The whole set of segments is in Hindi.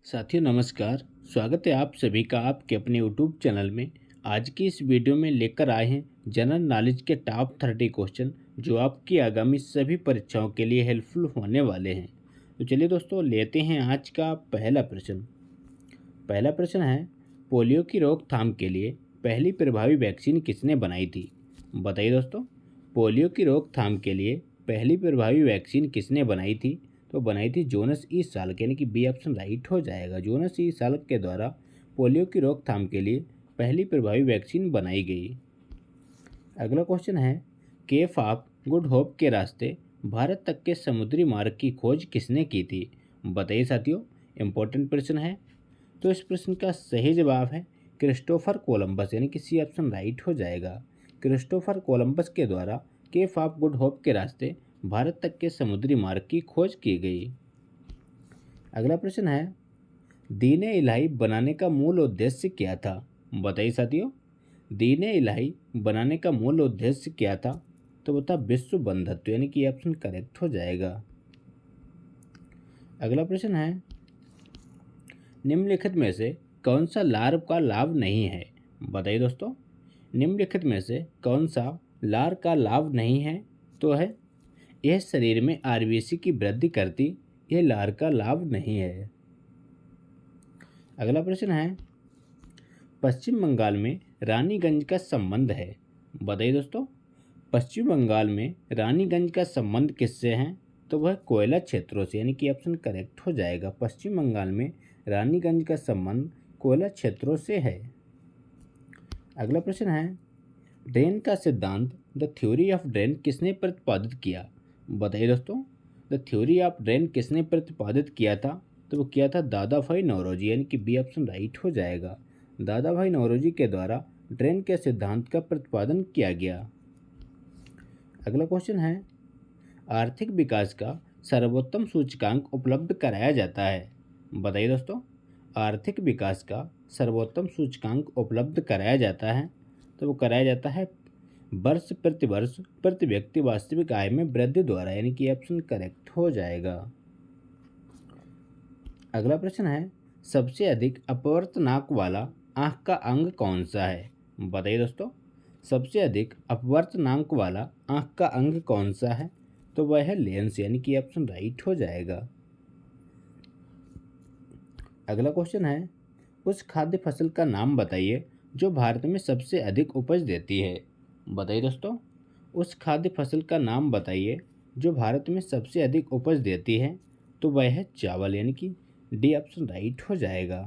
साथियों नमस्कार। स्वागत है आप सभी का आपके अपने यूट्यूब चैनल में। आज की इस वीडियो में लेकर आए हैं जनरल नॉलेज के टॉप 30 क्वेश्चन जो आपकी आगामी सभी परीक्षाओं के लिए हेल्पफुल होने वाले हैं। तो चलिए दोस्तों लेते हैं आज का पहला प्रश्न। पहला प्रश्न है, पोलियो की रोकथाम के लिए पहली प्रभावी वैक्सीन किसने बनाई थी? बताइए दोस्तों, पोलियो की रोकथाम के लिए पहली प्रभावी वैक्सीन किसने बनाई थी? तो बनाई थी जोनस ई साल्क, यानी कि बी ऑप्शन राइट हो जाएगा। जोनस ई साल्क के द्वारा पोलियो की रोकथाम के लिए पहली प्रभावी वैक्सीन बनाई गई। अगला क्वेश्चन है, केप ऑफ गुड होप के रास्ते भारत तक के समुद्री मार्ग की खोज किसने की थी? बताइए साथियों, इंपॉर्टेंट प्रश्न है। तो इस प्रश्न का सही जवाब है क्रिस्टोफर कोलंबस, यानी कि सी ऑप्शन राइट हो जाएगा। क्रिस्टोफर कोलंबस के द्वारा केप ऑफ गुड होप के रास्ते भारत तक के समुद्री मार्ग की खोज की गई। अगला प्रश्न है, दीन इलाही बनाने का मूल उद्देश्य क्या था? बताइए साथियों, दीन इलाही बनाने का मूल उद्देश्य क्या था? तो बता विश्व बंधुत्व, यानी कि ऑप्शन करेक्ट हो जाएगा। अगला प्रश्न है, निम्नलिखित में से कौन सा लार्व का लाभ नहीं है? बताइए दोस्तों, निम्नलिखित में से कौन सा लार्व का लाभ नहीं है? तो है यह शरीर में आरबीसी की वृद्धि करती, यह लार्व का लाभ नहीं है। अगला प्रश्न है, पश्चिम बंगाल में रानीगंज का संबंध है? बताइए दोस्तों, पश्चिम बंगाल में रानीगंज का संबंध किससे है? तो वह कोयला क्षेत्रों से, यानी कि ऑप्शन करेक्ट हो जाएगा। पश्चिम बंगाल में रानीगंज का संबंध कोयला क्षेत्रों से है। अगला प्रश्न है, ड्रेन का सिद्धांत द थ्योरी ऑफ ड्रेन किसने प्रतिपादित किया? बताइए दोस्तों, द थ्योरी ऑफ ड्रेन किसने प्रतिपादित किया था? तो वो किया था दादा भाई नौरोजी, यानी कि बी ऑप्शन राइट हो जाएगा। दादा भाई नौरोजी के द्वारा ड्रेन के सिद्धांत का प्रतिपादन किया गया। अगला क्वेश्चन है, आर्थिक विकास का सर्वोत्तम सूचकांक उपलब्ध कराया जाता है? बताइए दोस्तों, आर्थिक विकास का सर्वोत्तम सूचकांक उपलब्ध कराया जाता है तो वो कराया जाता है वर्ष प्रति व्यक्ति वास्तविक आय में वृद्धि द्वारा, यानी कि ऑप्शन करेक्ट हो जाएगा। अगला प्रश्न है, सबसे अधिक अपवर्तनांक वाला आँख का अंग कौन सा है? बताइए दोस्तों, सबसे अधिक अपवर्तनांक वाला आँख का अंग कौन सा है? तो वह है लेंस, यानी कि ऑप्शन राइट हो जाएगा। अगला क्वेश्चन है, उस खाद्य फसल का नाम बताइए जो भारत में सबसे अधिक उपज देती है? बताइए दोस्तों, उस खाद्य फसल का नाम बताइए जो भारत में सबसे अधिक उपज देती है? तो वह है चावल, यानी कि डी ऑप्शन राइट हो जाएगा।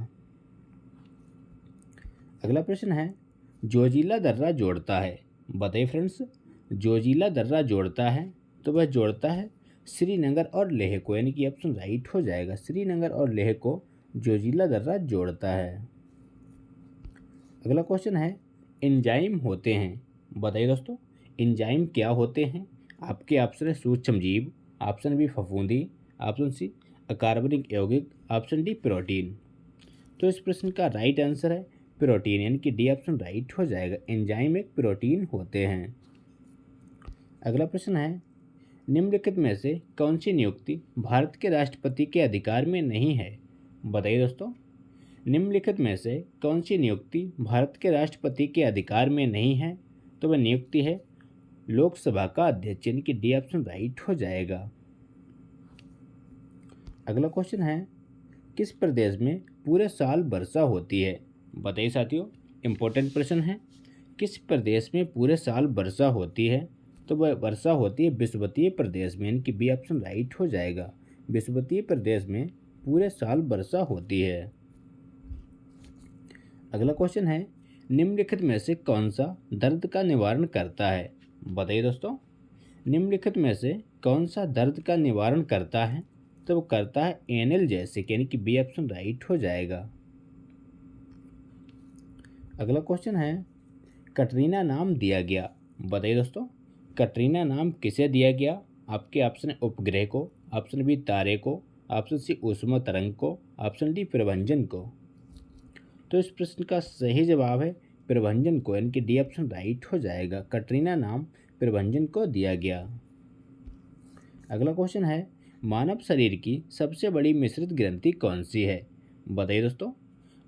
अगला प्रश्न है, जोजिला दर्रा जोड़ता है? बताइए फ्रेंड्स, जोजिला दर्रा जोड़ता है तो वह जोड़ता है श्रीनगर और लेह को, यानी कि ऑप्शन राइट हो जाएगा। श्रीनगर और लेह को जोजिला दर्रा जोड़ता है। अगला क्वेश्चन है, एंजाइम होते हैं? बताइए दोस्तों, एंजाइम क्या होते हैं? आपके ऑप्शन है सूक्ष्म जीव, ऑप्शन बी फफूंदी, ऑप्शन सी अकार्बनिक यौगिक, ऑप्शन डी प्रोटीन। तो इस प्रश्न का राइट आंसर है प्रोटीन, यानी कि डी ऑप्शन राइट हो जाएगा। एंजाइम एक प्रोटीन होते हैं। अगला प्रश्न है, निम्नलिखित में से कौन सी नियुक्ति भारत के राष्ट्रपति के अधिकार में नहीं है? बताइए दोस्तों, निम्नलिखित में से कौन सी नियुक्ति भारत के राष्ट्रपति के अधिकार में नहीं है? तो वह नियुक्ति है लोकसभा का अध्यक्ष, यानी कि डी ऑप्शन राइट हो जाएगा। अगला क्वेश्चन है, किस प्रदेश में पूरे साल वर्षा होती है? बताइए साथियों, इंपॉर्टेंट प्रश्न है। किस प्रदेश में पूरे साल वर्षा होती है? तो वह वर्षा होती है विषुवतीय प्रदेश में, यानी कि बी ऑप्शन राइट हो जाएगा। विषुवतीय प्रदेश में पूरे साल वर्षा होती है। अगला क्वेश्चन है, निम्नलिखित में से कौन सा दर्द का निवारण करता है? बताइए दोस्तों, निम्नलिखित में से कौन सा दर्द का निवारण करता है? तो वो करता है एनाल्जेसिक, यानी कि बी ऑप्शन राइट हो जाएगा। अगला क्वेश्चन है, कटरीना नाम दिया गया? बताइए दोस्तों, कटरीना नाम किसे दिया गया? आपके ऑप्शन है उपग्रह को, ऑप्शन बी तारे को, ऑप्शन सी ऊष्मा तरंग को, ऑप्शन डी प्रभंजन को। तो इस प्रश्न का सही जवाब है प्रभंजन को, यानी कि डी ऑप्शन राइट हो जाएगा। कटरीना नाम प्रभंजन को दिया गया। अगला क्वेश्चन है, मानव शरीर की सबसे बड़ी मिश्रित ग्रंथि कौन सी है? बताइए दोस्तों।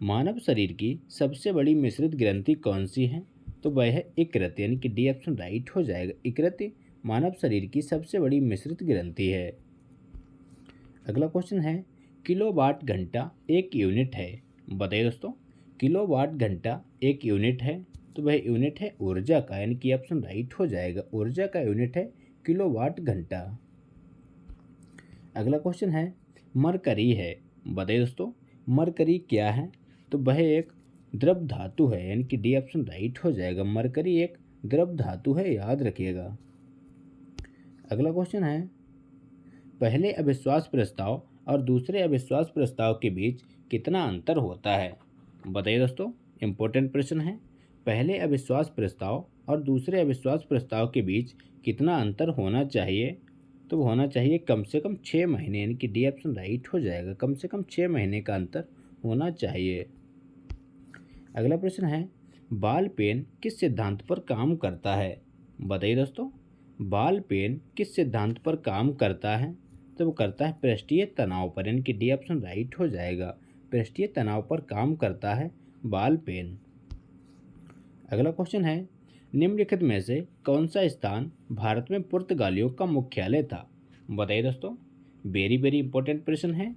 मानव शरीर की सबसे बड़ी मिश्रित ग्रंथि कौन सी है? तो वह है यकृत, यानी कि डी ऑप्शन राइट हो जाएगा। यकृत मानव शरीर की सबसे बड़ी मिश्रित ग्रंथि है। अगला क्वेश्चन है, किलोवाट घंटा एक यूनिट है। बताइए दोस्तों, किलोवाट घंटा एक यूनिट है, तो वह यूनिट है ऊर्जा का, यानी कि ऑप्शन राइट हो जाएगा। ऊर्जा का यूनिट है किलोवाट घंटा। अगला क्वेश्चन है, मरकरी है। बताइए दोस्तों, मरकरी क्या है? तो वह एक द्रव धातु है, यानी कि डी ऑप्शन राइट हो जाएगा। मरकरी एक द्रव धातु है, याद रखिएगा। अगला क्वेश्चन है, पहले अविश्वास प्रस्ताव और दूसरे अविश्वास प्रस्ताव के बीच कितना अंतर होता है? बताइए दोस्तों, इंपॉर्टेंट प्रश्न है। पहले अविश्वास प्रस्ताव और दूसरे अविश्वास प्रस्ताव के बीच कितना अंतर होना चाहिए? तो होना चाहिए कम से कम 6 महीने, यानी कि डी ऑप्शन राइट हो जाएगा। कम से कम 6 महीने का अंतर होना चाहिए। अगला प्रश्न है, बॉल पेन किस सिद्धांत पर काम करता है? बताइए दोस्तों, बॉल पेन किस सिद्धांत पर काम करता है? तो वो करता है पृष्ठीय तनाव पर, यानी कि डी ऑप्शन राइट हो जाएगा। पृष्ठीय तनाव पर काम करता है बॉल पेन। अगला क्वेश्चन है, निम्नलिखित में से कौन सा स्थान भारत में पुर्तगालियों का मुख्यालय था? बताइए दोस्तों, वेरी वेरी इंपॉर्टेंट प्रश्न है।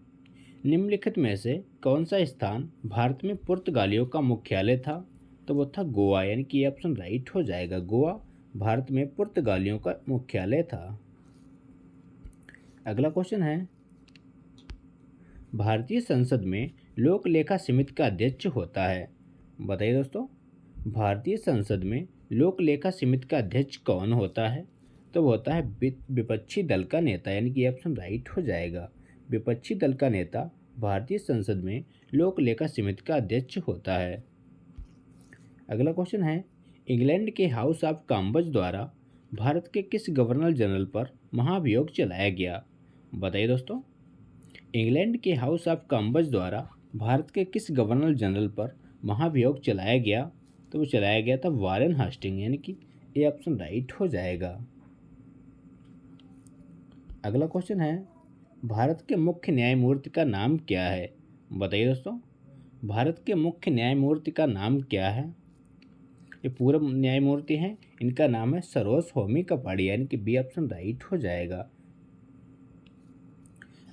निम्नलिखित में से कौन सा स्थान भारत में पुर्तगालियों का मुख्यालय था? तो वो था गोवा, यानी कि ऑप्शन राइट हो जाएगा। गोवा भारत में पुर्तगालियों का मुख्यालय था। अगला क्वेश्चन है, भारतीय संसद में लोक लेखा समिति का अध्यक्ष होता है। बताइए दोस्तों, भारतीय संसद में लोक लेखा समिति का अध्यक्ष कौन होता है? तो वो होता है विपक्षी दल का नेता, यानी कि ऑप्शन राइट हो जाएगा। विपक्षी दल का नेता भारतीय संसद में लोक लेखा समिति का अध्यक्ष होता है। अगला क्वेश्चन है, इंग्लैंड के हाउस ऑफ कॉमन्स द्वारा भारत के किस गवर्नर जनरल पर महाभियोग चलाया गया? बताइए दोस्तों, इंग्लैंड के हाउस ऑफ कॉमन्स द्वारा भारत के किस गवर्नर जनरल पर महाभियोग चलाया गया? तो वो चलाया गया था वारेन हास्टिंग, यानी कि ये ऑप्शन राइट हो जाएगा। अगला क्वेश्चन है, भारत के मुख्य न्यायमूर्ति का नाम क्या है? बताइए दोस्तों, भारत के मुख्य न्यायमूर्ति का नाम क्या है? ये पूर्व न्यायमूर्ति हैं, इनका नाम है सरोज होमी कपाड़ी, यानी कि बी ऑप्शन राइट हो जाएगा।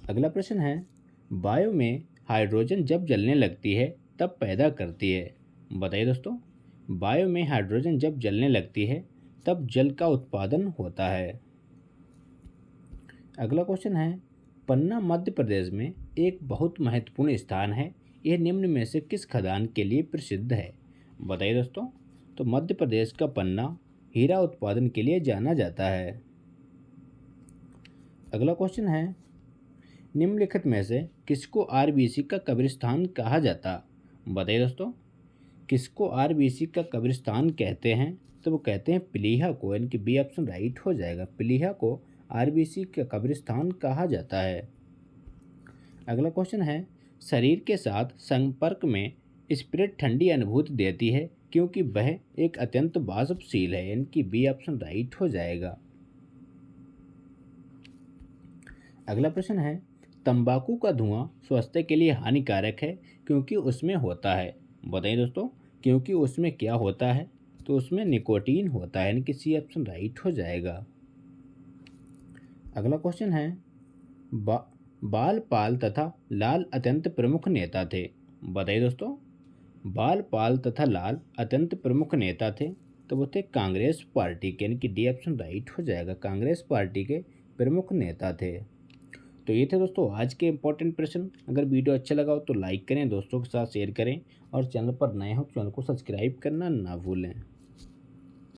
अगला प्रश्न है, वायु में हाइड्रोजन जब जलने लगती है तब पैदा करती है। बताइए दोस्तों, वायु में हाइड्रोजन जब जलने लगती है तब जल का उत्पादन होता है। अगला क्वेश्चन है, पन्ना मध्य प्रदेश में एक बहुत महत्वपूर्ण स्थान है, यह निम्न में से किस खदान के लिए प्रसिद्ध है? बताइए दोस्तों, तो मध्य प्रदेश का पन्ना हीरा उत्पादन के लिए जाना जाता है। अगला क्वेश्चन है, निम्नलिखित में से किसको आरबीसी का कब्रिस्तान कहा जाता? बताइए दोस्तों, किसको आरबीसी का कब्रिस्तान कहते हैं? तो वो कहते हैं प्लीहा को, यानी कि बी ऑप्शन राइट हो जाएगा। प्लीहा को आरबीसी का कब्रिस्तान कहा जाता है। अगला क्वेश्चन है, शरीर के साथ संपर्क में स्पिरिट ठंडी अनुभूति देती है क्योंकि वह एक अत्यंत वाष्पशील है, यानी कि बी ऑप्शन राइट हो जाएगा। अगला प्रश्न है, तंबाकू का धुआं स्वास्थ्य के लिए हानिकारक है क्योंकि उसमें होता है। बताइए दोस्तों, क्योंकि उसमें क्या होता है? तो उसमें निकोटीन होता है, यानी कि सी ऑप्शन राइट हो जाएगा। अगला क्वेश्चन है, बाल पाल तथा लाल अत्यंत प्रमुख नेता थे। बताइए दोस्तों, बाल पाल तथा लाल अत्यंत प्रमुख नेता थे, तो वो थे कांग्रेस पार्टी के, यानी कि डी ऑप्शन राइट हो जाएगा। कांग्रेस पार्टी के प्रमुख नेता थे। तो ये थे दोस्तों आज के इंपॉर्टेंट प्रश्न। अगर वीडियो अच्छा लगा हो तो लाइक करें, दोस्तों के साथ शेयर करें और चैनल पर नए हो चैनल को सब्सक्राइब करना ना भूलें।